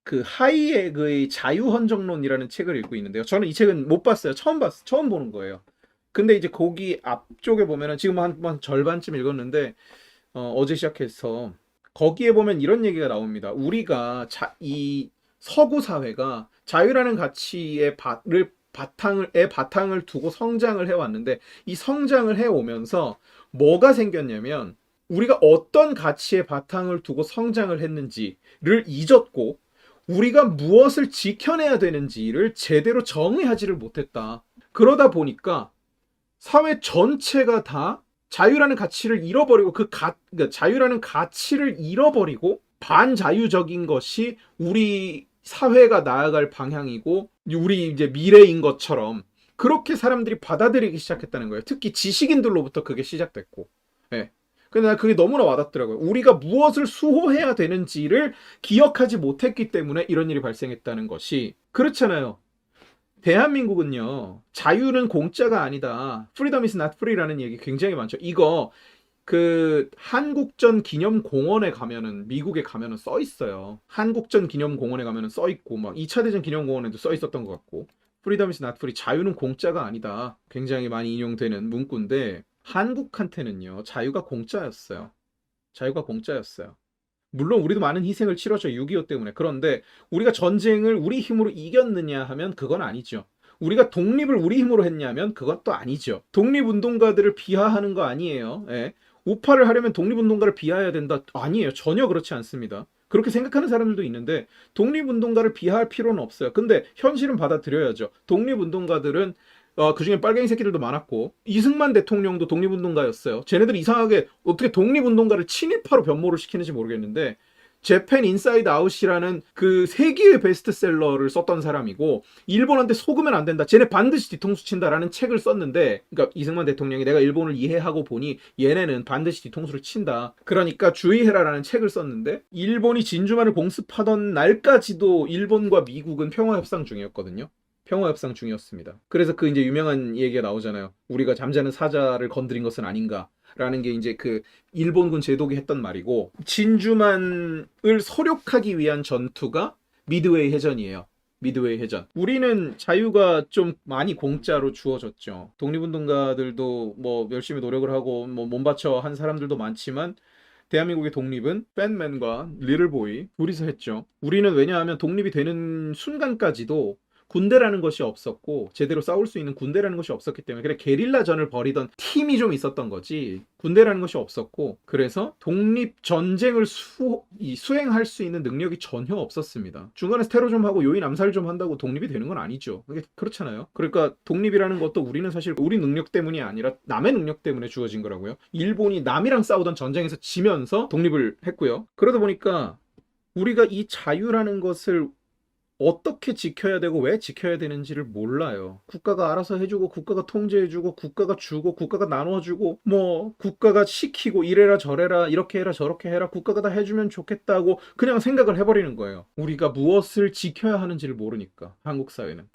그 하이엑의 자유헌정론이라는 책을 읽고 있는데요. 저는 이 책은 못 봤어요. 처음 보는 거예요. 근데 이제 거기 앞쪽에 보면은 지금 한 절반쯤 읽었는데 어제 시작해서 거기에 보면 이런 얘기가 나옵니다. 우리가 이 서구 사회가 자유라는 가치의 바탕을 두고 성장을 해왔는데 이 성장을 해오면서 뭐가 생겼냐면 우리가 어떤 가치의 바탕을 두고 성장을 했는지를 잊었고 우리가 무엇을 지켜내야 되는지를 제대로 정의하지를 못했다. 그러다 보니까 사회 전체가 다 자유라는 가치를 잃어버리고 그러니까 자유라는 가치를 잃어버리고 반자유적인 것이 우리 사회가 나아갈 방향이고 우리 이제 미래인 것처럼 그렇게 사람들이 받아들이기 시작했다는 거예요. 특히 지식인들로부터 그게 시작됐고. 예. 근데 난 그게 너무나 와닿더라고요. 우리가 무엇을 수호해야 되는지를 기억하지 못했기 때문에 이런 일이 발생했다는 것이 그렇잖아요. 대한민국은요, 자유는 공짜가 아니다. Freedom is not free라는 얘기 굉장히 많죠. 이거 그 한국전 기념공원에 가면은 미국에 가면은 써 있어요. 한국전 기념공원에 가면은 써 있고 막 2차 대전 기념공원에도 써 있었던 것 같고. Freedom is not free. 자유는 공짜가 아니다. 굉장히 많이 인용되는 문구인데 한국한테는요, 자유가 공짜였어요. 자유가 공짜였어요. 물론 우리도 많은 희생을 치렀죠. 6.25 때문에. 그런데 우리가 전쟁을 우리 힘으로 이겼느냐 하면 그건 아니죠. 우리가 독립을 우리 힘으로 했냐면 그건 또 아니죠. 독립운동가들을 비하하는 거 아니에요. 예. 우파를 하려면 독립운동가를 비하해야 된다. 아니에요. 전혀 그렇지 않습니다. 그렇게 생각하는 사람들도 있는데 독립운동가를 비하할 필요는 없어요. 근데 현실은 받아들여야죠. 독립운동가들은 그중에 빨갱이 새끼들도 많았고 이승만 대통령도 독립운동가였어요. 쟤네들 이상하게 어떻게 독립운동가를 친일파로 변모를 시키는지 모르겠는데 재팬 인사이드 아웃이라는 그 세계의 베스트셀러를 썼던 사람이고 일본한테 속으면 안 된다. 쟤네 반드시 뒤통수 친다라는 책을 썼는데 그러니까 이승만 대통령이 내가 일본을 이해하고 보니 얘네는 반드시 뒤통수를 친다. 그러니까 주의해라라는 책을 썼는데 일본이 진주만을 공습하던 날까지도 일본과 미국은 평화협상 중이었거든요. 평화협상 중이었습니다. 그래서 그 이제 유명한 얘기가 나오잖아요. 우리가 잠자는 사자를 건드린 것은 아닌가. 라는 게 이제 그 일본군 제독이 했던 말이고 진주만을 서력하기 위한 전투가 미드웨이 해전이에요. 미드웨이 해전. 우리는 자유가 좀 많이 공짜로 주어졌죠. 독립운동가들도 뭐 열심히 노력을 하고 뭐 몸바쳐 한 사람들도 많지만 대한민국의 독립은 팬맨과 리틀보이 둘이서 했죠. 우리는 왜냐하면 독립이 되는 순간까지도 군대라는 것이 없었고 제대로 싸울 수 있는 군대라는 것이 없었기 때문에 그래 게릴라전을 벌이던 팀이 좀 있었던 거지 군대라는 것이 없었고 그래서 독립 전쟁을 수행할 수 있는 능력이 전혀 없었습니다. 중간에 테러 좀 하고 요인 암살 좀 한다고 독립이 되는 건 아니죠. 그게 그렇잖아요. 그러니까 독립이라는 것도 우리는 사실 우리 능력 때문이 아니라 남의 능력 때문에 주어진 거라고요. 일본이 남이랑 싸우던 전쟁에서 지면서 독립을 했고요. 그러다 보니까 우리가 이 자유라는 것을 어떻게 지켜야 되고 왜 지켜야 되는지를 몰라요. 국가가 알아서 해주고 국가가 통제해주고 국가가 주고 국가가 나눠주고 뭐 국가가 시키고 이래라 저래라 이렇게 해라 저렇게 해라 국가가 다 해주면 좋겠다고 그냥 생각을 해버리는 거예요. 우리가 무엇을 지켜야 하는지를 모르니까 한국 사회는.